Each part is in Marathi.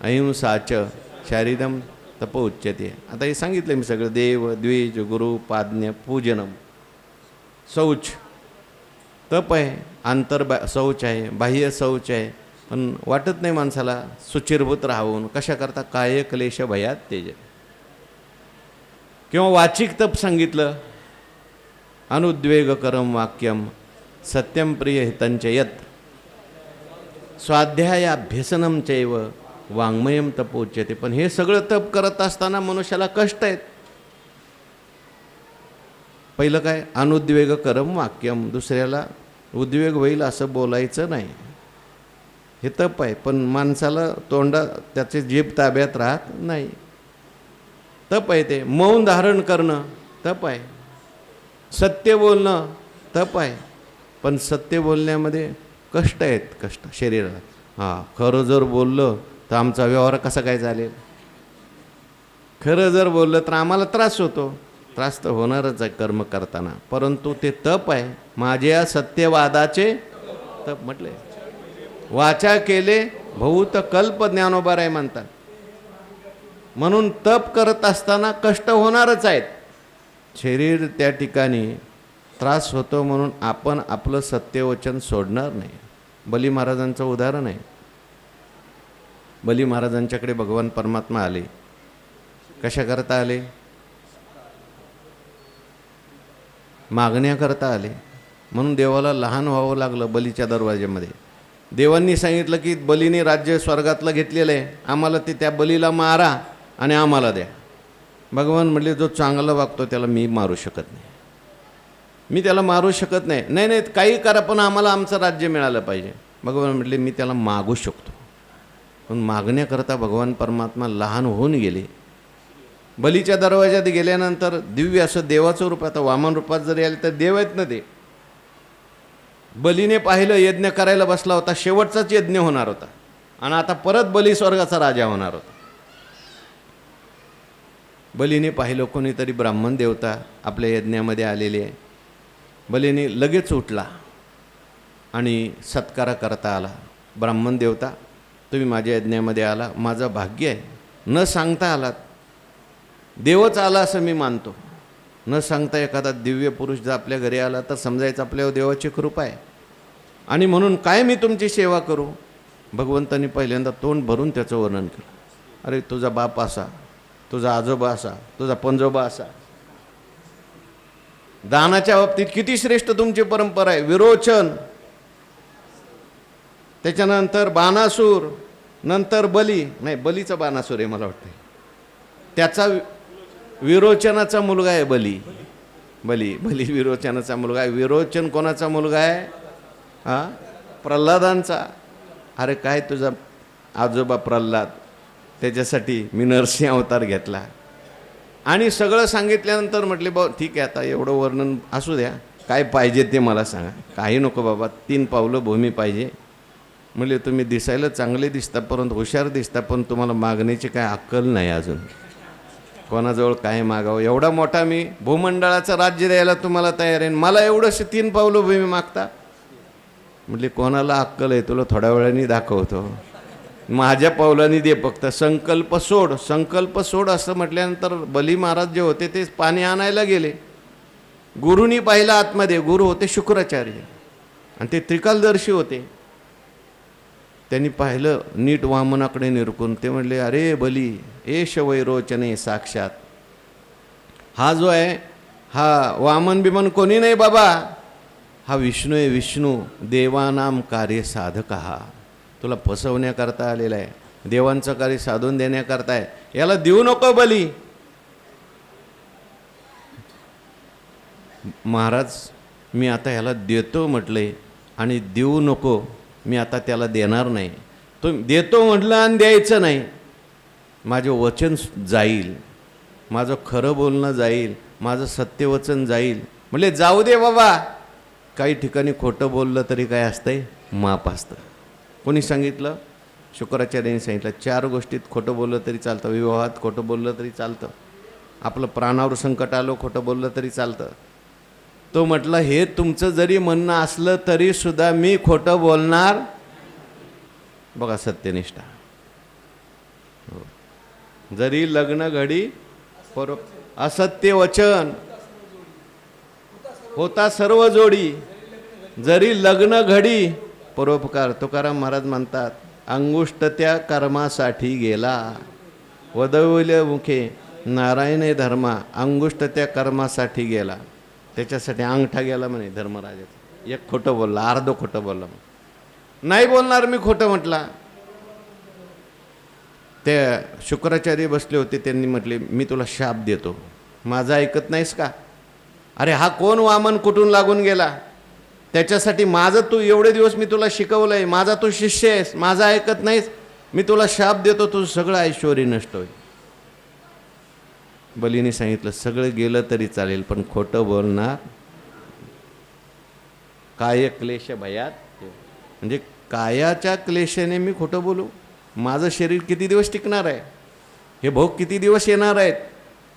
अहिंसाच शारीरम तप उच्यते. आता हे सांगितलं मी सगळं. देव द्विज गुरु पाज्ञ पूजनम. शौच तप आहे, शौच आहे, बाह्य शौच आहे. पण वाटत नाही माणसाला सुचिरभूत राहून. कशा करता? काय क्लेश भयात तेज. किंवा वाचिक तप सांगितलं. अनुद्वेगकरम वाक्यम सत्यम प्रिय हितंच यत स्वाध्यायाभ्यसनम चैव वाङ्मयम तपोच्यते. पण हे सगळं तप करत असताना मनुष्याला कष्ट आहेत. पहिलं काय? अनुद्वेगकरम वाक्यम. दुसऱ्याला उद्वेग होईल असं बोलायचं नाही. हे तप आहे. पण माणसाला त्याचे जीभ ताब्यात राहत नाही. तप आहे ते. मौन धारण करणं तप आहे. सत्य बोलणं तप आहे. पण सत्य बोलण्यामध्ये कष्ट आहेत. कष्ट शरीराला. हां, खरं जर बोललं तर आमचा व्यवहार कसा काय चालेल? खरं जर बोललं तर आम्हाला त्रास होतो. त्रास तर होणारच आहे कर्म करताना. परंतु ते तप आहे. माझ्या सत्यवादाचे तप म्हटले. वाचा केले बहुत कल्प ज्ञानोबा आहे म्हणतात. म्हणून तप करत असताना कष्ट होणारच आहेत. शरीर त्या ठिकाणी त्रास होतो म्हणून आपण आपलं सत्यवचन सोडणार नाही. बली महाराजांचं उदाहरण आहे. बली महाराजांच्याकडे भगवान परमात्मा आले. कशा करता आले? मागण्या करता आले. म्हणून देवाला लहान व्हावं लागलं बलीच्या दरवाज्यामध्ये. देवांनी सांगितलं की बलीने राज्य स्वर्गातलं घेतलेलं आहे, आम्हाला ते त्या बलीला मारा आणि आम्हाला द्या. भगवान म्हटले जो चांगला वागतो त्याला मी मारू शकत नाही. मी त्याला मारू शकत नाही. नाही नाही काही करा पण आम्हाला आमचं राज्य मिळालं पाहिजे. भगवान म्हटले मी त्याला मागू शकतो. पण मागण्याकरता भगवान परमात्मा लहान होऊन गेले. बलीच्या दरवाज्यात गेल्यानंतर दिव्य असं देवाचं रूप, आता वामन रूपात जरी आले तर देव आहेत ना ते. बलीने पाहिलं यज्ञ करायला बसला होता, शेवटचाच यज्ञ होणार होता आणि आता परत बली स्वर्गाचा राजा होणार होता. बलीने पाहिलं कोणीतरी ब्राह्मण देवता आपल्या यज्ञामध्ये आलेले आहे. बलीने लगेच उठला आणि सत्कार करता आला. ब्राह्मण देवता तुम्ही माझ्या यज्ञामध्ये आला, माझं भाग्य आहे. न सांगता आलात. देवच आला असं मी मानतो. न सांगता एखादा दिव्य पुरुष जर आपल्या घरी आला तर समजायचं आपल्यावर देवाची कृपा आहे. आणि म्हणून काय मी तुमची सेवा करू? भगवंतांनी पहिल्यांदा तोंड भरून त्याचं वर्णन केलं. अरे तुझा बाप असा, तुझा आजोबा असा, तुझा पंजोबा असा. दानाच्या बाबतीत किती श्रेष्ठ तुमची परंपरा आहे. विरोचन, त्याच्यानंतर बाणासूर, नंतर बली. नाही, बलीचा बाणासूर आहे मला वाटतं. त्याचा विरोचनाचा मुलगा आहे बली. बली विरोचनाचा मुलगा आहे. विरोचन कोणाचा मुलगा आहे? हां, प्रल्हादांचा. अरे काय तुझा आजोबा प्रल्हाद, त्याच्यासाठी मी नरसिंह अवतार घेतला. आणि सगळं सांगितल्यानंतर म्हटले बा ठीक आहे, आता एवढं वर्णन असू द्या, काय पाहिजे ते मला सांगा. काही नको बाबा, 3 पावलं भूमी पाहिजे. म्हणजे तुम्ही दिसायला चांगले दिसता, परंतु हुशार दिसता, पण तुम्हाला मागण्याची काय अक्कल नाही अजून. कोणाजवळ काय मागावं? एवढा मोठा मी भूमंडळाचं राज्य द्यायला तुम्हाला तयार आहे, मला एवढंसं 3 पावलं भूमी मागता. म्हटले कोणाला अक्कल आहे? तुला थोड्या वेळाने दाखवतो. माझ्या पावलांनी दे फक्त. संकल्प सोड, संकल्प सोड असं म्हटल्यानंतर बली महाराज जे होते ते पाणी आणायला गेले. गुरुनी पाहिलं आतमध्ये. गुरु होते शुक्राचार्य आणि ते त्रिकालदर्शी होते. त्यांनी पाहिलं नीट वामनाकडे निरकून. ते म्हणले अरे बली, एष वैरोचने साक्षात. हा जो आहे हा वामन बिमन कोणी नाही बाबा, हा विष्णू आहे. विष्णू देवानाम कार्य साधक. हा तुला फसवण्याकरता आलेला आहे, देवांचं कार्य साधून देण्याकरता आहे. याला देऊ नको बली. महाराज मी आता ह्याला देतो म्हटले आणि देऊ नको, मी आता त्याला देणार नाही. तो देतो म्हटलं आणि द्यायचं नाही. माझं वचन जाईल, माझं खरं बोलणं जाईल, माझं सत्यवचन जाईल. म्हटले जाऊ दे बाबा. काही ठिकाणी खोटं बोललं तरी काय असतंय? माप असतं. कोणी सांगितलं? शुक्राचार्यांनी सांगितलं. 4 गोष्टीत खोटं बोललं तरी चालतं. विवाहात खोटं बोललं तरी चालतं. आपलं प्राणावर संकट आलं खोटं बोललं तरी चालतं. तो म्हटलं हे तुमचं जरी म्हणणं असलं तरी सुद्धा मी खोटं बोलणार. बघा सत्यनिष्ठा. जरी लग्न घडी असत्य वचन होता सर्व जोडी, जरी लग्न घडी परोपकार. तुकाराम महाराज म्हणतात, अंगुष्ट त्या कर्मासाठी गेला, वदविले मुखे नारायणे धर्मा. अंगुष्ट त्या कर्मासाठी गेला, त्याच्यासाठी अंगठा गेला म्हणे धर्मराजाचा. एक खोटं बोलला, अर्ध खोटं बोलला. नाही बोलणार मी खोटं म्हटला. ते शुक्राचार्य बसले होते, त्यांनी म्हटले मी तुला शाप देतो, माझा ऐकत नाहीस का? अरे हा कोण वामन कुठून लागून गेला, त्याच्यासाठी माझं तू एवढे दिवस मी तुला शिकवलंय, माझा तू शिष्य आहेस, माझा ऐकत नाहीस, मी तुला शाप देतो, तुझं सगळं ऐश्वर्य नष्ट होईल. बलीने सांगितलं सगळं गेलं तरी चालेल, पण खोटं बोलणार. काय क्लेश भयात, म्हणजे कायाच्या क्लेशाने मी खोटं बोलू? माझं शरीर किती दिवस टिकणार आहे, हे भोग किती दिवस येणार आहेत,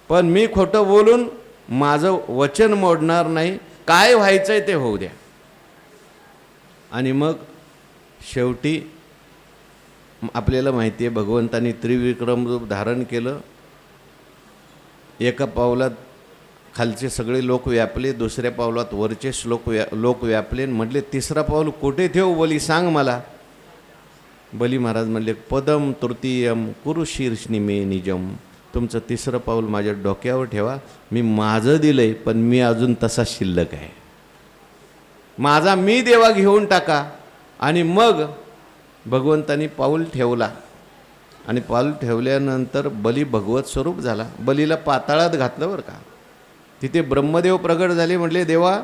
पण मी खोटं बोलून माझं वचन मोडणार नाही. काय व्हायचंय ते होऊ द्या. आणि मग शेवटी आपल्याला माहिती आहे, भगवंतानी त्रिविक्रम रूप धारण केलं. एका पावलात खालचे सगळे लोक व्यापले, दुसऱ्या पावलात वरचे लोक व्यापले. म्हटले तिसरा पाऊल कुठे ठेवू बली, सांग मला. बली महाराज म्हणले पदम तृतीयम कुरु शीर्षनी मे निजम. तुमचं तिसरं पाऊल माझ्या डोक्यावर ठेवा. मी माझं दिलंय, पण मी अजून तसा शिल्लक आहे. माझा मी देवा घेऊन टाका. आणि मग भगवंतानी पाऊल ठेवला. आणि पाऊल ठेवल्यानंतर बली भगवत स्वरूप झाला. बलीला पाताळात घातलं बरं का. तिथे ब्रह्मदेव प्रगट झाले. म्हटले देवा,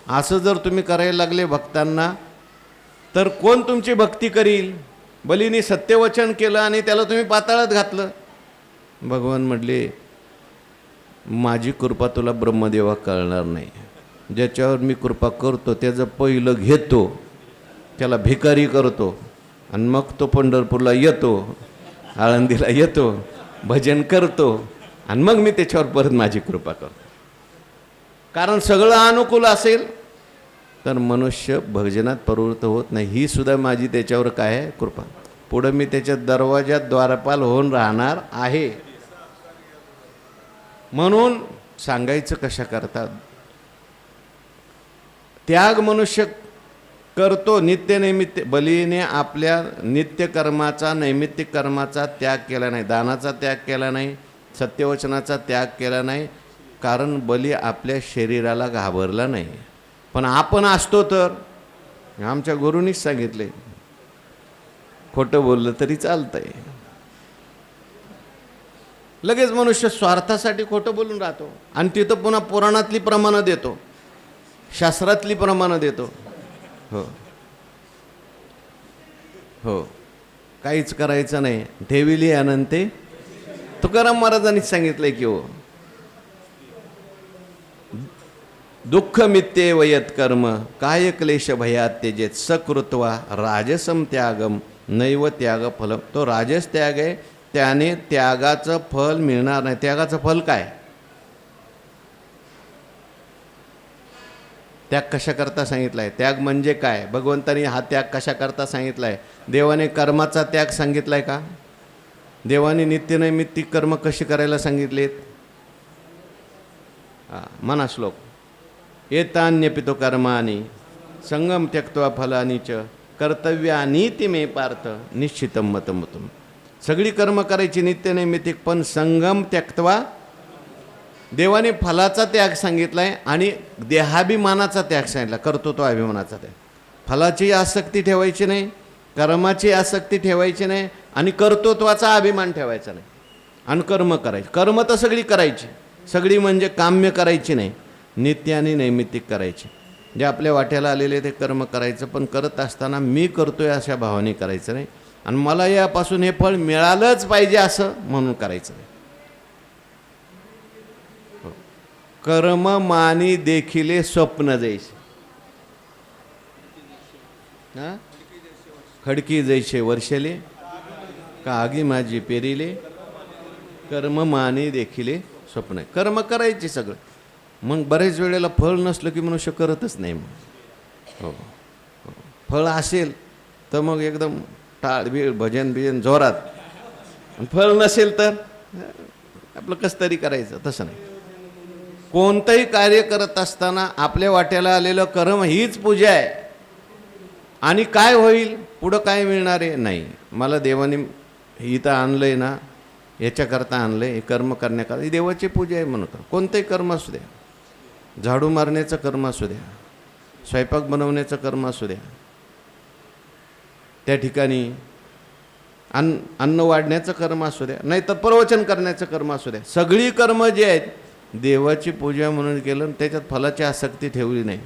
असं जर तुम्ही करायला लागले भक्तांना, तर कोण तुमची भक्ती करील? बलीने सत्यवचन केलं आणि त्याला तुम्ही पाताळात घातलं. भगवान म्हटले माझी कृपा तुला ब्रह्मदेवा कळणार नाही. ज्याच्यावर मी कृपा करतो त्याचं पहिलं घेतो, त्याला भिकारी करतो, आणि मग तो पंढरपूरला येतो, आळंदीला येतो, भजन करतो, आणि मग मी त्याच्यावर परत माझी कृपा करतो. कारण सगळं अनुकूल असेल तर मनुष्य भजनात प्रवृत्त होत नाही. ही सुद्धा माझी त्याच्यावर काय आहे? कृपा. पुढं मी त्याच्या दरवाजात द्वारपाल होऊन राहणार आहे. म्हणून सांगायचं कशा करतात, त्याग मनुष्य करतो नित्य. बलीने आपल्या नित्यकर्माचा नैमित्तिक कर्माचा त्याग केला नाही, दानाचा त्याग केला नाही, सत्यवचनाचा त्याग केला नाही. कारण बली आपल्या शरीराला घाबरला नाही. पण आपण असतो तर, आमच्या गुरूंनीच सांगितले, खोटं बोललं तरी चालतंय. लगेच मनुष्य स्वार्थासाठी खोटं बोलून राहतो. आणि तिथं पुन्हा पुराणातली प्रमाणं देतो, शास्त्रातली प्रमाणं देतो. हो हो, काहीच करायचं नाही. ठेविली अनंते. तुकाराम महाराजांनी सांगितलंय की हो, दुःख मित्ये वयत कर्म काय क्लेश भयात त्यजेत सकृत्वा राजसम त्यागम नैव त्याग फलम. तो राजस त्याग आहे, त्याने त्यागाचं फल मिळणार नाही. त्यागाचं फल काय? त्याग कशा करता सांगितलाय? त्याग म्हणजे काय? भगवंतानी हा त्याग कशा करता सांगितलाय? देवाने कर्माचा त्याग सांगितलाय का? देवाने नित्यनैमित्तिक कर्म कशी करायला सांगितलेत? म्हणा श्लोक. एतान्यपितो कर्माणि संगम त्यक्त्वा फलानि च कर्तव्यानीति मे पार्थ निश्चितम मतमतम. सगळी कर्म करायची नित्यनैमित्तिक, पण संगम त्यक्त्वा. देवाने फलाचा त्याग सांगितलाय आणि देहाभिमानाचा त्याग सांगितला, कर्तृत्व अभिमानाचा त्याग. फलाची आसक्ती ठेवायची नाही, कर्माची आसक्ती ठेवायची नाही, आणि कर्तृत्वाचा अभिमान ठेवायचा नाही. आणि कर्म करायची. कर्म तर सगळी करायची, सगळी म्हणजे काम्य करायची नाही, नित्य आणि नैमित्तिक करायची. जे आपल्या वाट्याला आलेले ते कर्म करायचं, पण करत असताना मी करतोय अशा भावाने करायचं नाही, आणि मला यापासून हे फळ मिळालंच पाहिजे असं म्हणून करायचं नाही. कर्म मानी देखिले स्वप्न जैसे. खडकी जैसे वर्षले का आगी माझी पेरिले कर्म मानी देखिले स्वप्न. कर्म करायचे सगळं. मग बरेच वेळेला फळ नसलं की मनुष्य करतच नाही. मग हो, फळ असेल तर मग एकदम टाळ बीळ भजन बिजन जोरात. फळ नसेल तर आपलं कसं तरी करायचं. तसं नाही, कोणतंही कार्य करत असताना आपल्या वाट्याला आलेलं कर्म हीच पूजा आहे. आणि काय होईल पुढं काय मिळणार आहे नाही, मला देवाने इथं आणलंय ना, याच्याकरता आणलंय, हे कर्म करण्याकरता, ही देवाची पूजा आहे म्हणून. कोणतंही कर्म असू द्या, झाडू मारण्याचं कर्म असू द्या, स्वयंपाक बनवण्याचं कर्म असू द्या, त्या ठिकाणी अन्न वाढण्याचं कर्म असू द्या, नाही तर प्रवचन करण्याचं कर्म असू द्या, सगळी कर्म जी आहेत देवाची पूजा म्हणून केलं, त्याच्यात फलाची आसक्ती ठेवली नाही,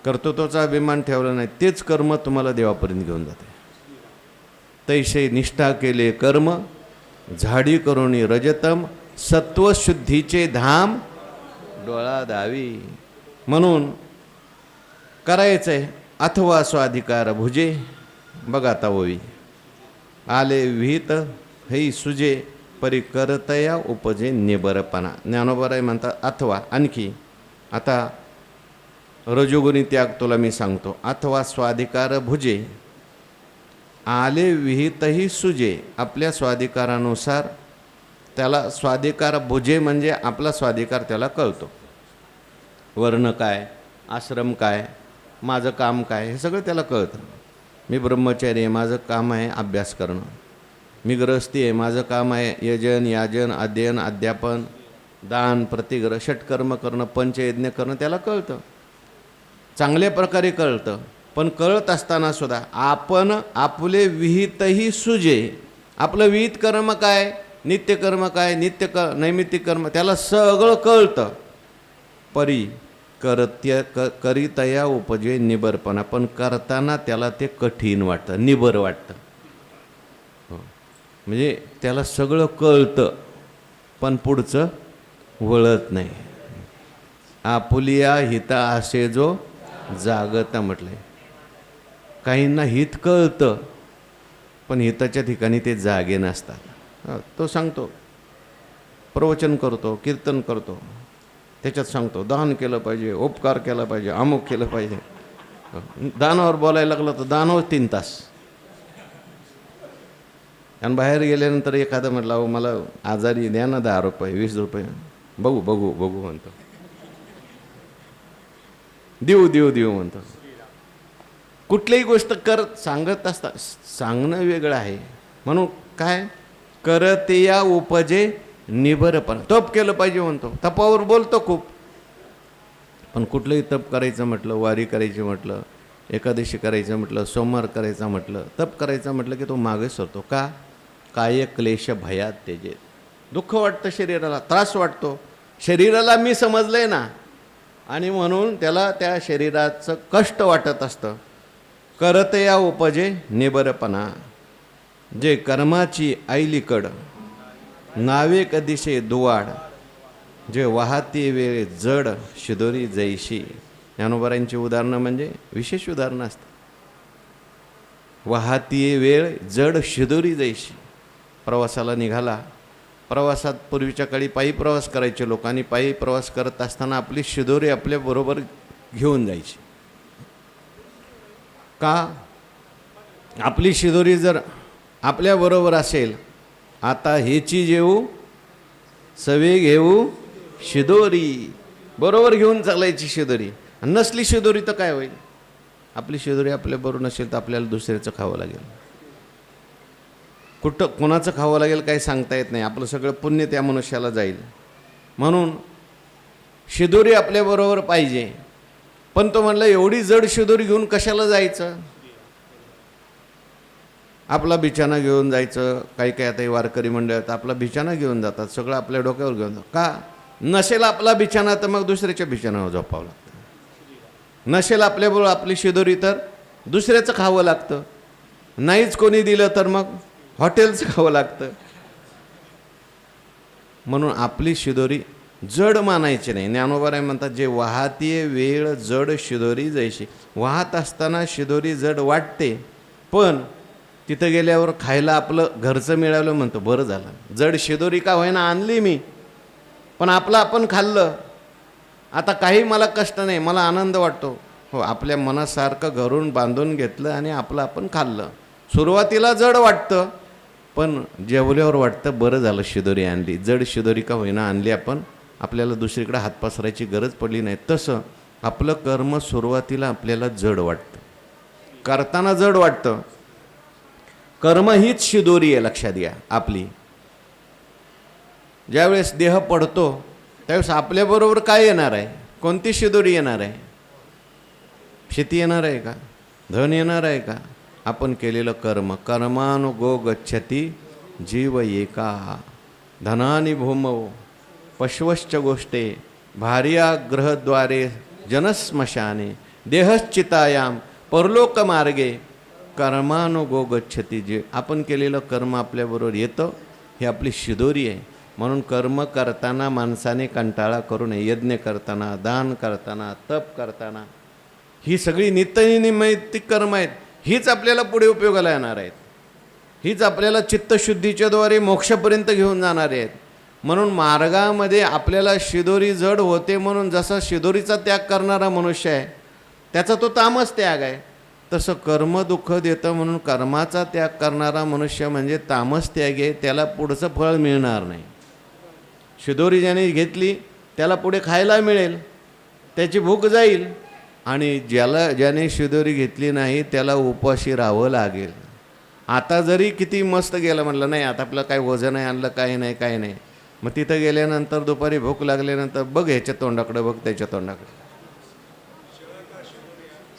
कर्तृत्वाचा अभिमान ठेवला नाही, तेच कर्म तुम्हाला देवापर्यंत घेऊन जाते. तैसे निष्ठा केले कर्म झाडी करुणी रजतम, सत्वशुद्धीचे धाम डोळा दावी. म्हणून करायचंय अथवा स्वाधिकार भुजे. बघा आता ओवी आले विहित हे सुजे, परी करतया उपजे निबरपणा. ज्ञानोबराय म्हणतात अथवा आणखी. आता रजोगुणी त्याग तुला मी सांगतो. अथवा स्वाधिकार भुजे, आले विहितही सुजे, आपल्या स्वाधिकारानुसार त्याला स्वाधिकार भुजे म्हणजे आपला स्वाधिकार त्याला कळतो. वर्ण काय, आश्रम काय, माझं काम काय, हे सगळं त्याला कळतं. मी ब्रह्मचारी आहे, माझं काम आहे अभ्यास करणं. मी गृहस्थी आहे, माझं काम आहे यजन याजन अध्ययन अध्यापन दान प्रतिग्रह षटकर्म करणं पंचयज्ञ करणं. त्याला कळतं, चांगल्या प्रकारे कळतं. पण कळत असताना सुद्धा आपण आपले विहितही सुजे, आपलं विहित कर्म काय, नित्यकर्म काय, नैमित्तिक कर्म, त्याला सगळं कळतं. परी करितया उपजे निबरपणा, पण करताना त्याला ते कठीण वाटतं, निबर वाटतं. म्हणजे त्याला सगळं कळतं पण पुढचं वळत नाही. आपुलिया हिता असे जो जागता म्हटलंय. काहींना हित कळतं पण हिताच्या ठिकाणी ते जागे नसतात. तो सांगतो, प्रवचन करतो, कीर्तन करतो, त्याच्यात सांगतो दान केलं पाहिजे, उपकार केला पाहिजे, अमुक केलं पाहिजे. दानावर बोलायला लागलं तर दानावर 3 तास. आणि बाहेर गेल्यानंतर एखादं म्हटलं अहो मला आजारी द्या ना 10 रुपये 20 रुपये, बघू बघू बघू म्हणतो, देऊ देऊ देऊ म्हणतो. कुठलीही गोष्ट सांगत असता सांगणं वेगळं आहे. म्हणून काय करते या उपजे निबरपणा. तप केलं पाहिजे म्हणतो, तपावर बोलतो खूप. पण कुठलंही तप करायचं म्हटलं, वारी करायची म्हटलं, एकादशी करायचं म्हटलं, सोमवार करायचं म्हटलं, तप करायचं म्हटलं की तो मागे सरतो. का? काय क्लेश भयात तेजेत. दुःख वाटतं शरीराला, त्रास वाटतो. शरीराला मी समजलंय ना, आणि म्हणून त्याला त्या शरीराचं कष्ट वाटत असतं. करत या उपजे निबरपणा. जे कर्माची ऐलीकड नावे कदिशे दुवाड, जे वाहती वेळ जड शिदोरी जैशी. ज्ञानोबारांची उदाहरणं म्हणजे विशेष उदाहरणं असतात. वाहती वेळ जड शिदोरी जैशी. प्रवासाला निघाला, प्रवासात पूर्वीच्या काळी पायी प्रवास करायचे लोक, आणि पायी प्रवास करत असताना आपली शिदोरी आपल्याबरोबर घेऊन जायची. का? आपली शिदोरी जर आपल्याबरोबर असेल, आता हेची जेऊ सवे घेऊ शिदोरी, बरोबर घेऊन चालायची शिदोरी. नसली शिदोरी तर काय होईल? आपली शिदोरी आपल्याबरोबर नसेल तर आपल्याला दुसऱ्याचं खावं लागेल. कुठं कोणाचं खावं लागेल काही सांगता येत नाही. आपलं सगळं पुण्य त्या मनुष्याला जाईल. म्हणून शिदोरी आपल्याबरोबर पाहिजे. पण तो म्हणला एवढी जड शिदोरी घेऊन कशाला जायचं? आपला बिछाना घेऊन जायचं. काही काही आता वारकरी मंडळात आपला बिछाना घेऊन जातात, सगळं आपल्या डोक्यावर घेऊन जातात. का? नसेल आपला बिछाना तर मग दुसऱ्याच्या बिछानावर झोपावं लागतं. नसेल आपल्याबरोबर आपली शिदोरी तर दुसऱ्याचं खावं लागतं. नाहीच कोणी दिलं तर मग हॉटेलचं खावं लागतं. म्हणून आपली शिदोरी जड मानायची नाही. ज्ञानोबाराय म्हणतात जे वाहतीये वेळ जड शिदोरी जैशी. वाहत असताना शिदोरी जड वाटते, पण तिथं गेल्यावर खायला आपलं घरचं मिळालं म्हणतो बरं झालं. जड शिदोरी का होईना आणली मी, पण आपलं आपण खाल्लं. आता काही मला कष्ट नाही, मला आनंद वाटतो. हो, आपल्या मनासारखं घरून बांधून घेतलं आणि आपलं आपण खाल्लं. सुरुवातीला जड वाटतं, पण जेवल्यावर वाटतं बरं झालं शिदोरी आणली, जड शिदोरी का होईना आणली आपण, आपल्याला दुसरीकडे हात पसरायची गरज पडली नाही. तसं आपलं कर्म सुरुवातीला आपल्याला जड वाटतं, करताना जड वाटतं. कर्म हीच शिदोरी आहे, लक्षात घ्या आपली. ज्यावेळेस देह पडतो त्यावेळेस आपल्याबरोबर काय येणार आहे, कोणती शिदोरी येणार आहे? शेती येणार आहे का, धन येणार आहे का? आपण केलेलं कर्म. कर्मानुगो गच्छती जीव एका धनानी भूमौ पशवश्च गोष्टे भार्याग्रहद्वारे जनस्मशाने देहश्चितायाम परलोक मार्गे कर्मानुगो गच्छती. जे आपण केलेलं कर्म आपल्याबरोबर येतं, ही आपली शिदोरी आहे. म्हणून कर्म करताना माणसाने कंटाळा करू नये. यज्ञ करताना, दान करताना, तप करताना, ही सगळी नित्यनैमित्तिक कर्म आहेत. हीच आपल्याला पुढे उपयोगाला येणार आहेत. हीच आपल्याला चित्तशुद्धीच्याद्वारे मोक्षापर्यंत घेऊन जाणारे आहेत. म्हणून मार्गामध्ये आपल्याला शिदोरी जड होते, म्हणून जसा शिदोरीचा त्याग करणारा मनुष्य आहे त्याचा तो तामस त्याग आहे, तसं कर्म दुःख देतं म्हणून कर्माचा त्याग करणारा मनुष्य म्हणजे तामस त्याग आहे. त्याला पुढचं फळ मिळणार नाही. शिदोरी ज्याने घेतली त्याला पुढे खायला मिळेल, त्याची भूक जाईल. आणि ज्याने शिदोरी घेतली नाही त्याला उपाशी राहावं लागेल. आता जरी किती मस्त गेलं, म्हटलं नाही आता आपलं काय वजन आहे, आणलं काही नाही काही नाही, मग तिथं गेल्यानंतर दुपारी भूक लागल्यानंतर बघ ह्याच्या तोंडाकडे, बघ त्याच्या तोंडाकडे.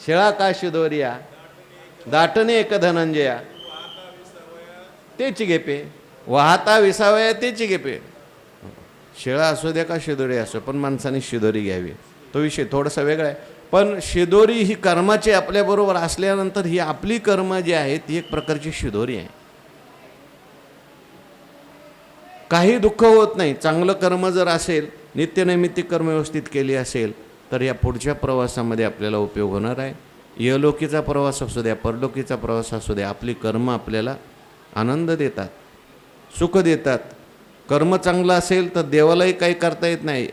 शिळा का शिदोरिया दाटणे एक धनंजया तेची गेपे वाहता विसावया तेची गेपे. शिळा असू द्या का शिदोरी असो, पण माणसाने शिदोरी घ्यावी. तो विषय थोडासा वेगळा आहे. पण शिदोरी ही कर्माची आपल्याबरोबर असल्यानंतर ही आपली कर्म जी आहेत ती एक प्रकारची शिदोरी आहे. काही दुःख होत नाही. चांगलं कर्म जर असेल, नित्यनैमित्तिक कर्म व्यवस्थित केली असेल तर या पुढच्या प्रवासामध्ये आपल्याला उपयोग होणार आहे. इहलोकीचा प्रवास असू द्या, परलोकीचा प्रवास असू द्या, आपली कर्म आपल्याला आनंद देतात, सुख देतात. कर्म चांगलं असेल तर देवालाही काही करता येत नाही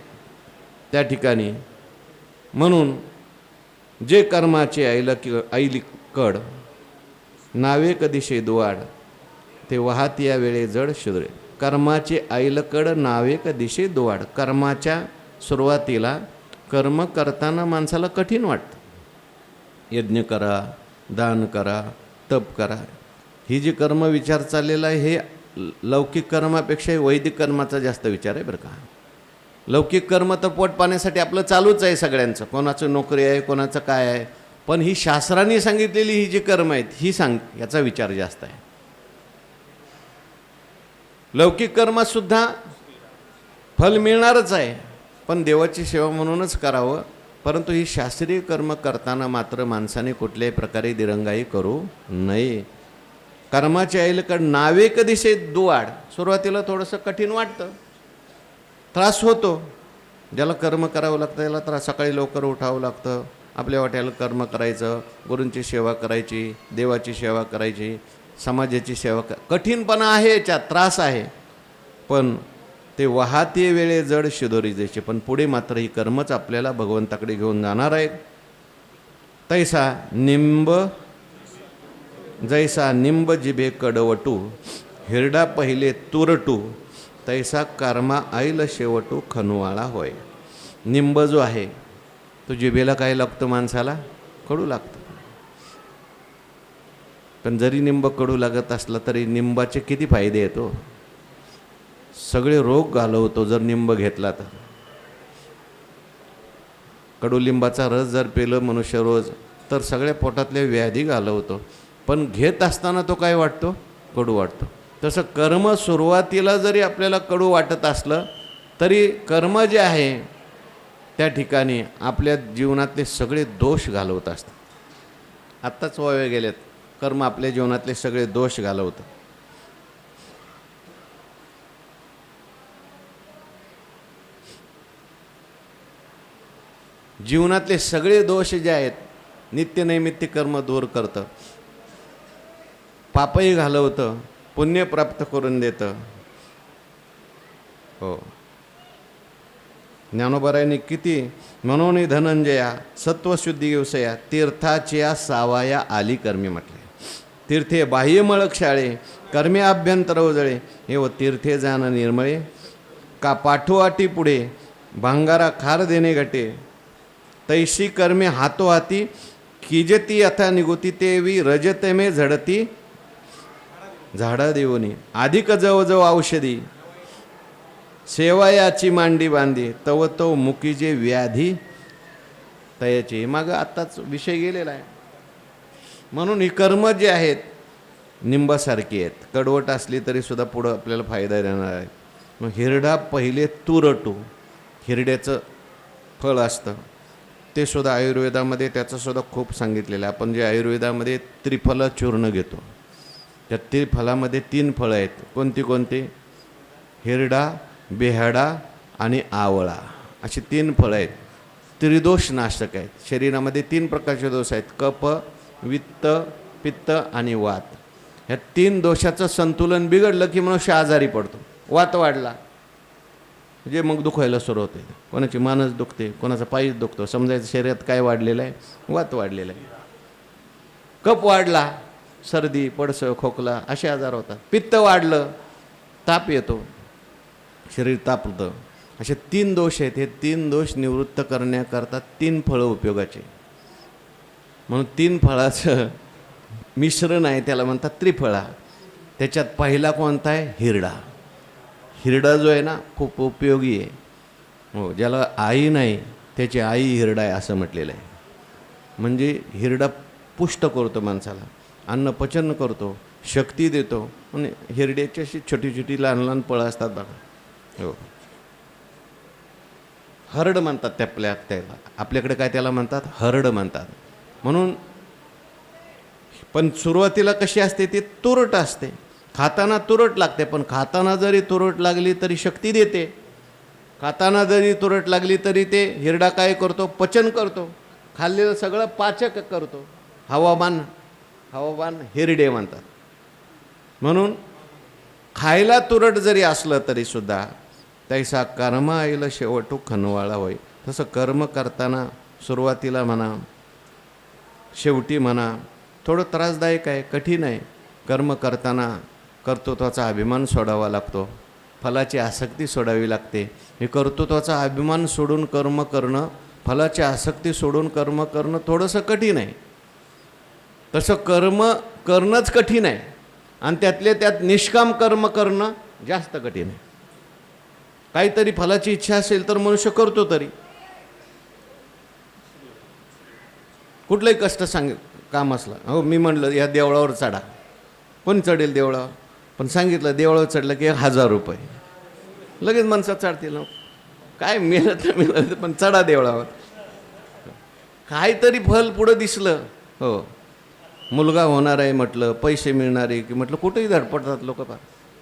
त्या ठिकाणी. म्हणून जे कर्माचे ऐली कड नावे कदिशे दुवाड ते वाहत या वेळे जड शिदोरी. कर्माचे ऐलकड नावे कदिशे दुवाड. कर्माच्या सुरुवातीला कर्म करताना माणसाला कठीण वाटतं. यज्ञ करा, दान करा, तप करा, ही जी कर्म विचार चाललेला आहे हे लौकिक कर्मापेक्षा वैदिक कर्माचा जास्त विचार आहे बरं का. लौकिक कर्म तर पोट पाण्यासाठी आपलं चालूच आहे सगळ्यांचं, कोणाचं नोकरी आहे, कोणाचं काय आहे. पण ही शास्त्रांनी सांगितलेली ही जी कर्म आहेत ही याचा विचार जास्त आहे. लौकिक कर्मातसुद्धा फल मिळणारच आहे, पण देवाची सेवा म्हणूनच करावं. परंतु ही शास्त्रीय कर्म करताना मात्र माणसाने कुठल्याही प्रकारे दिरंगाई करू नये. कर्माच्या ऐलकड नावे कधीशे दुवाड. सुरुवातीला थोडंसं कठीण वाटतं, त्रास होतो. ज्याला कर्म करावं लागतं त्याला त्रास. सकाळी लवकर उठावं लागतं, आपल्या वाट्याला कर्म करायचं, गुरूंची सेवा करायची, देवाची सेवा करायची, समाजाची सेवा कठीणपणा आहे, याच्यात त्रास आहे. पण ते वाहते वेळे जड शिदोरी जायचे. पण पुढे मात्र ही कर्मच आपल्याला भगवंताकडे घेऊन जाणार आहेत. तैसा निंब जैसा निंब जिभे कडवटू हिरडा पहिले तुरटू तैसा कर्मा ऐल शेवटू खनुवाळा होय. निंब जो आहे तो जिभेला काय लागतं, माणसाला कडू लागतं. पण जरी निंब कडू लागत असला तरी निंबाचे किती फायदे येतो, सगळे रोग घालवतो जर निंब घेतला तर. कडुलिंबाचा रस जर पेलं मनुष्य रोज तर सगळ्या पोटातल्या व्याधी घालवतो. पण घेत असताना तो काय वाटतो, कडू वाटतो. तसं कर्म सुरुवातीला जरी आपल्याला कडू वाटत असलं तरी कर्म जे आहे त्या ठिकाणी आपल्या जीवनातले सगळे दोष घालवत असतात. आत्ताच वावे गेलेत, कर्म आपल्या जीवनातले सगळे दोष घालवतं. जीवनातले सगळे दोष जे आहेत नित्यनैमित्तिक कर्म दूर करतं, पापही घालवतं, पुण्य प्राप्त करून देतं. हो, ज्ञानोबरायांनी किती म्हणून धनंजया सत्वशुद्धी व्यवसाया तीर्थाच्या सावाया आली कर्मी म्हटले. तीर्थे बाह्य मळक शाळे, कर्मे आभ्यंतर उजळे, हे व तीर्थे जाण निर्मळे, का पाठोहाटी पुढे भांगारा खार देणे गटे, तैशी कर्मे हातोहाती, किजती अथा निगुती, तेवी रजते मे झडती झाडा देऊनी, अधिक जवजव औषधी, सेवायाची मांडी बांधी, तव तो मुकीचे व्याधी तयाचे. मागं आत्ताच विषय गेलेला आहे. म्हणून ही कर्म जे आहेत निंबासारखी आहेत, कडवट असली तरी सुद्धा पुढं आपल्याला फायदा देणार आहे. मग हिरडा पहिले तुरटू, हिरड्याचं फळ असतं ते सुद्धा आयुर्वेदामध्ये त्याचंसुद्धा खूप सांगितलेलं आहे. आपण जे आयुर्वेदामध्ये त्रिफल चूर्ण घेतो, त्या त्रिफलामध्ये 3 फळं आहेत. कोणती कोणती? हिरडा, बेहाडा आणि आवळा, अशी 3 फळं आहेत. त्रिदोष नाशक आहेत. शरीरामध्ये 3 प्रकारचे दोष आहेत: कफ, वित्त, पित्त आणि वात. ह्या 3 दोषाचं संतुलन बिघडलं की मनुष्य आजारी पडतो. वात वाढला म्हणजे मग दुखायला सुरू होते. कोणाची मानच दुखते, कोणाचा पायच दुखतो, समजायचं शरीरात काय वाढलेलं आहे? वात वाढलेलं आहे. कफ वाढला, सर्दी, पडसं, खोकला असे आजार होतात. पित्त वाढलं, ताप येतो, शरीर तापतं. असे 3 दोष आहेत. हे 3 दोष निवृत्त करण्याकरता 3 फळं उपयोगाचे. म्हणून 3 फळाचं मिश्रण आहे, त्याला म्हणतात त्रिफळा. त्याच्यात पहिला कोणता आहे? हिरडा. हिरडा जो आहे ना खूप उपयोगी आहे. हो, ज्याला आई नाही त्याची आई हिरडा आहे असं म्हटलेलं आहे. म्हणजे हिरडा पुष्ट करतो माणसाला, अन्न पचन करतो, शक्ती देतो. आणि हिरड्याची अशी छोटी छोटी लहान लहान फळं असतात बघा. हो, हरड म्हणतात त्याला. आपल्याकडे काय त्याला म्हणतात? हरड म्हणतात. म्हणून पण सुरुवातीला कशी असते? ती तुरट असते, खाताना तुरट लागते. पण खाताना जरी तुरट लागली तरी शक्ती देते. खाताना जरी तुरट लागली तरी ते हिरडा काय करतो? पचन करतो, खाल्लेलं सगळं पाचक करतो. हवामान हिरडे म्हणतात. म्हणून खायला तुरट जरी असलं तरी सुद्धा तैसा कर्म आईला शेवटू खनवाळा होय. तसं कर्म करताना सुरुवातीला म्हणा, शेवटी म्हणा, थोडं त्रासदायक आहे, कठीण आहे. कर्म करताना कर्तृत्वाचा अभिमान सोडावा लागतो, फलाची आसक्ती सोडावी लागते. हे कर्तृत्वाचा अभिमान सोडून कर्म करणं, फलाची आसक्ती सोडून कर्म करणं थोडंसं कठीण आहे. तसं कर्म करणंच कठीण आहे आणि त्यातल्या त्यात निष्काम कर्म करणं जास्त कठीण आहे. काहीतरी फलाची इच्छा असेल तर मनुष्य करतो. तरी कुठलंही कष्ट काम असलं, हो मी म्हणलं या देवळावर चढा, कोण चढेल देवळावर? पण सांगितलं देवळावर चढलं की 1000 रुपये लगेच माणसात चढतील. काय मिळत मिळत पण चढा देवळावर. काहीतरी फल पुढं दिसलं, हो मुलगा होणार आहे म्हटलं, पैसे मिळणार आहे की म्हटलं, कुठेही धडपडतात लोक.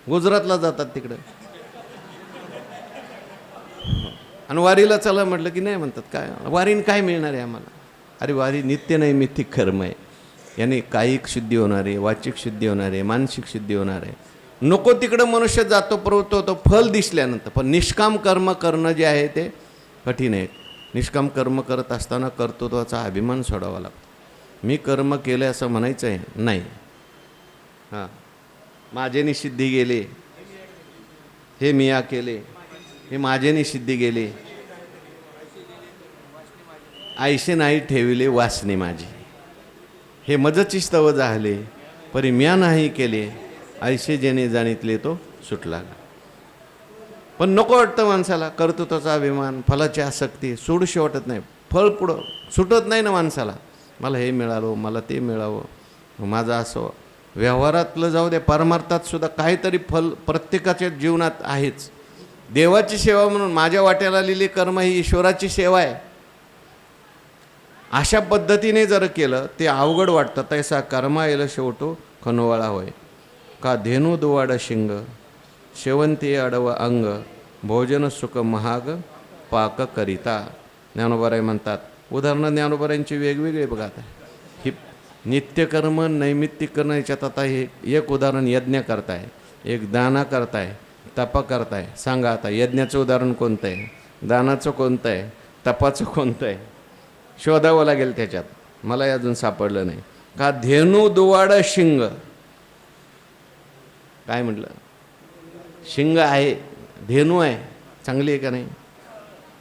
गुजरातला जातात तिकडं. आणि वारीला चला म्हटलं की नाही म्हणतात. काय वारीने काय मिळणार आहे आम्हाला? अरे वारी नित्य नैमित्तिक कर्म आहे. याने कायिक शुद्धी होणार आहे, वाचिक शुद्धी होणार आहे, मानसिक शुद्धी होणार आहे. नको तिकडं मनुष्य जातो, प्रवृत्त होतो फल दिसल्यानंतर. पण निष्काम कर्म करणं जे आहे ते कठीण आहे. निष्काम कर्म करत असताना कर्तृत्वाचा अभिमान सोडावा लागतो. मी कर्म केले असं म्हणायचं आहे नाही. हां, माझ्यानी सिद्धी गेले, हे मी या केले, हे माझ्यानी सिद्धी गेले, आईशे नाही ठेविले वासने माझी, हे मजची स्तव झाले, परी म्या नाही केले, आईशे जेणे जाणितले तो सुटला. पण नको वाटतं माणसाला कर्तृत्वाचा अभिमान, फलाची आसक्ती सोडूशी वाटत नाही. फळ पुढं सुटत नाही ना माणसाला. मला हे मिळालं, मला ते मिळावं, माझं असं. व्यवहारातलं जाऊ द्या, परमार्थात सुद्धा काहीतरी फल प्रत्येकाच्या जीवनात आहेच. देवाची सेवा म्हणून माझ्या वाट्याला लिहिली कर्म ही ईश्वराची सेवा आहे. अशा पद्धतीने जर केलं ते अवघड वाटतं. तैसा कर्मा येल शेवटो खनवाळा होय. का धेनू दुवाड शिंग, शेवंती अडव अंग, भोजन सुख महाग पाक करिता. ज्ञानोबाराय म्हणतात. उदाहरणं ज्ञानोबारांची वेगवेगळे बघा. आता ही नित्यकर्म नैमित्तिक करणं याच्यात आता हे एक उदाहरण यज्ञ करताय, एक दाना करताय, तप करताय. सांगा आता यज्ञाचं उदाहरण कोणतं आहे, दानाचं कोणतं आहे, तपाचं कोणतं आहे? शोधावं लागेल त्याच्यात. मलाही अजून सापडलं नाही. का धेनू दुवाड शिंग. काय म्हटलं? शिंग आहे, धेनू आहे, चांगली आहे का नाही?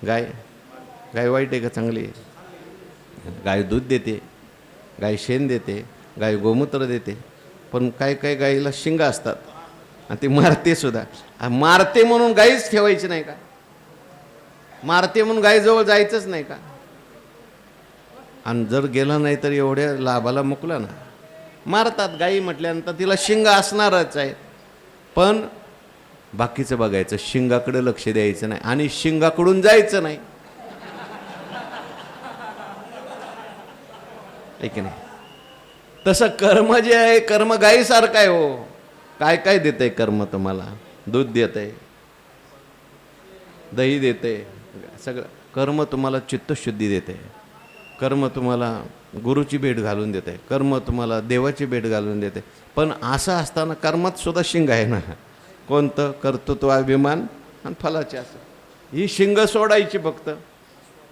गाय, गाय वाईट आहे का चांगली आहे? गाय दूध देते, गाय शेण देते, गाय गोमूत्र देते, पण काय काय गाईला शिंग असतात आणि ती मारते सुद्धा. मारते म्हणून गाईच ठेवायची नाही का? मारते म्हणून गाईजवळ जायचंच नाही का? आणि जर गेलं नाही तर एवढ्या लाभाला मुकला ना. मारतात गाई म्हटल्यानंतर तिला शिंग असणारच आहे, पण बाकीचं बघायचं, शिंगाकडे लक्ष द्यायचं नाही आणि शिंगाकडून जायचं नाही. की नाही? तसं कर्म जे आहे, कर्म गाईसारखं आहे हो. काय काय देतंय कर्म तुम्हाला? दूध देतंय, दही देते, सगळं कर्म तुम्हाला चित्तशुद्धी देते. कर्म तुम्हाला गुरुची भेट घालून देते, कर्म तुम्हाला देवाची भेट घालून देते. पण असं असताना कर्मात सुद्धा शिंग आहे ना. कोणतं? कर्तृत्व अभिमान आणि फलाची आसक्ती. ही शिंग सोडायची फक्त.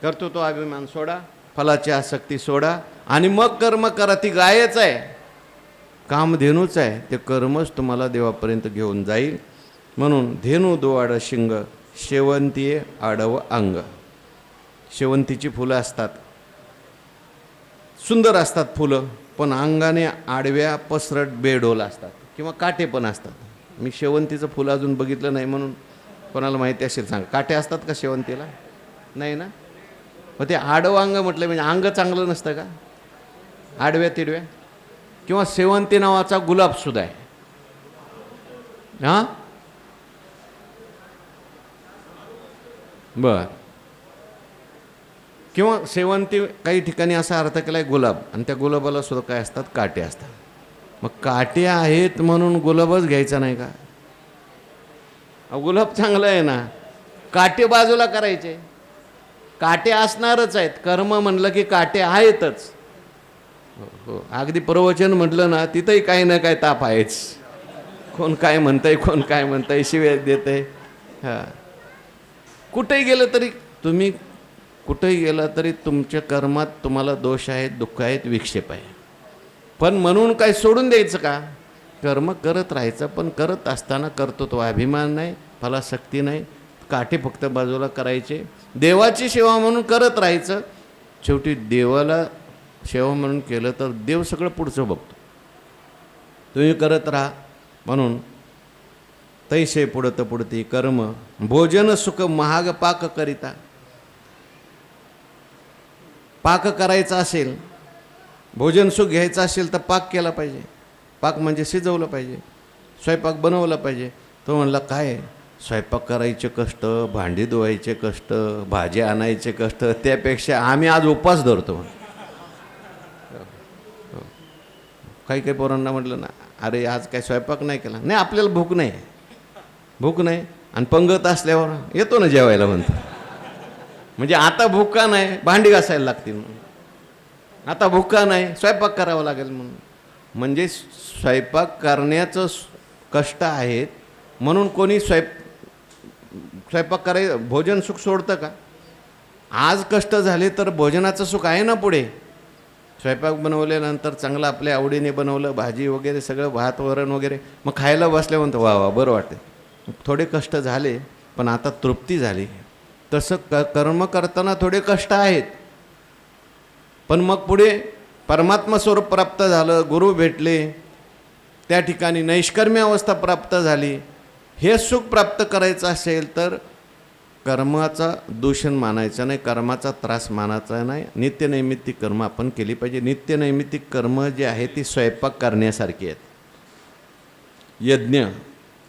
कर्तृत्व अभिमान सोडा, फलाची आसक्ती सोडा आणि मग कर्म करा. ती गायच आहे, कामधेनूच आहे. ते कर्मच तुम्हाला देवापर्यंत घेऊन जाईल. म्हणून धेनू दुवाड शिंग, शेवंतीये आडव अंग. शेवंतीची फुलं असतात, सुंदर असतात फुलं, पण अंगाने आडव्या पसरट बेडोल असतात किंवा काटे पण असतात. मी शेवंतीचं फुलं अजून बघितलं नाही, म्हणून कोणाला माहिती असेल सांगा. काटे असतात का शेवंतीला? नाही ना. मग ते आडवं अंग म्हटलं म्हणजे अंग चांगलं नसतं का? आडव्या तिडव्या. किंवा शेवंती नावाचा गुलाबसुद्धा आहे. हां, बर. किंवा शेवंती काही ठिकाणी असा अर्थ केला आहे गुलाब, आणि त्या गुलाबाला सुद्धा काय असतात? काटे असतात. मग काटे आहेत म्हणून गुलाबच घ्यायचा नाही का? गुलाब चांगलं आहे ना. काटे बाजूला करायचे. काटे असणारच आहेत. कर्म म्हणलं की काटे आहेतच. हो, अगदी प्रवचन म्हटलं ना, तिथंही काही ना काही ताप आहेच. कोण काय म्हणतंय, कोण काय म्हणतंय, शिव्या देतंय. हां, कुठेही गेलं तरी तुम्ही, कुठेही गेलं तरी तुमच्या कर्मात तुम्हाला दोष आहेत, दुःख आहेत, विक्षेप आहे. पण म्हणून काय सोडून द्यायचं का? कर्म करत राहायचं, पण करत असताना कर्तृत्व अभिमान नाही, फलासक्ती नाही, काटे फक्त बाजूला करायचे. देवाची सेवा म्हणून करत राहायचं. शेवटी देवाला सेवा म्हणून केलं तर देव सगळं पुढचं बघतो. तुम्ही करत राहा. म्हणून तैसे पुढत पुढती कर्म, भोजन सुख महाग पाक करिता. पाक करायचा असेल, भोजन सुख घ्यायचं असेल तर पाक केला पाहिजे. पाक म्हणजे शिजवलं पाहिजे, स्वयंपाक बनवला पाहिजे. तो म्हणला काय स्वयंपाक करायचे कष्ट, भांडी धुवायचे कष्ट, भाजी आणायचे कष्ट, त्यापेक्षा आम्ही आज उपवास धरतो. काही काही पोरांना म्हटलं ना, अरे आज काय स्वयंपाक नाही केला. नाही, आपल्याला भूक नाही, भूक नाही. आणि पंगत असल्यावर येतो ना जेवायला म्हणतो. म्हणजे आता भूक का नाही? भांडी घासायला लागतील म्हणून. आता भूक का नाही? स्वयंपाक करावा लागेल म्हणून. म्हणजे स्वयंपाक करण्याचं कष्ट आहेत म्हणून कोणी स्वयंपाक भोजन सुख सोडतं का? आज कष्ट झाले तर भोजनाचं सुख आहे ना पुढे. स्वयंपाक बनवल्यानंतर चांगलं आपल्या आवडीने बनवलं, भाजी वगैरे सगळं, भात वरण वगैरे, मग खायला बसल्या म्हणतो वा वा बरं वाटते. थोडे कष्ट झाले पण आता तृप्ती झाली. तसं कर्म करताना थोडे कष्ट आहेत, पण मग पुढे परमात्मा स्वरूप प्राप्त झालं, गुरु भेटले, त्या ठिकाणी नैष्कर्म्य अवस्था प्राप्त झाली. हे सुख प्राप्त करायचं असेल तर कर्माचा दूषण मानायचं नाही, कर्माचा त्रास मानायचा नाही. नित्यनैमित्तिक कर्म आपण केली पाहिजे. नित्यनैमित्तिक कर्म जे आहे ती स्वयंपाक करण्यासारखी आहेत. यज्ञ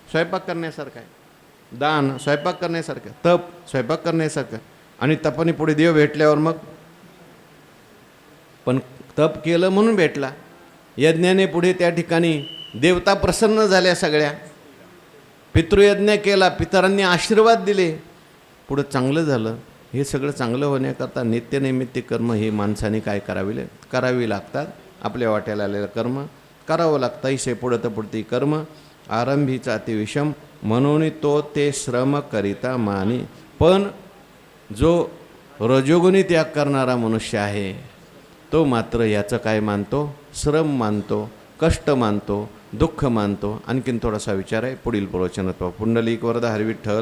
स्वयंपाक करण्यासारखा आहे, दान स्वयंपाक करण्यासारखं, तप स्वयंपाक करण्यासारखं. आणि तपाने पुढे देव भेटल्यावर मग पण तप केलं म्हणून भेटला. यज्ञाने पुढे त्या ठिकाणी देवता प्रसन्न झाल्या सगळ्या. पितृयज्ञ केला, पितरांनी आशीर्वाद दिले, पुढं चांगलं झालं. हे सगळं चांगलं होण्याकरता नित्यनैमित्तिक कर्म हे माणसाने काय करावी लागतात. आपल्या वाट्याला आलेलं कर्म करावं लागतं. ऐसे पुढत पुढती कर्म आरंभीचा अतिविषम, म्हणून तो ते श्रम करिता मानी. पण जो रजोगुणी त्याग करणारा मनुष्य आहे तो मात्र याचं काय मानतो? श्रम मानतो, कष्ट मानतो, दुःख मानतो. आणखीन थोडासा विचार आहे, पुढील प्रवचनात पाहू. पुंडलिक वरद हरी विठ्ठल.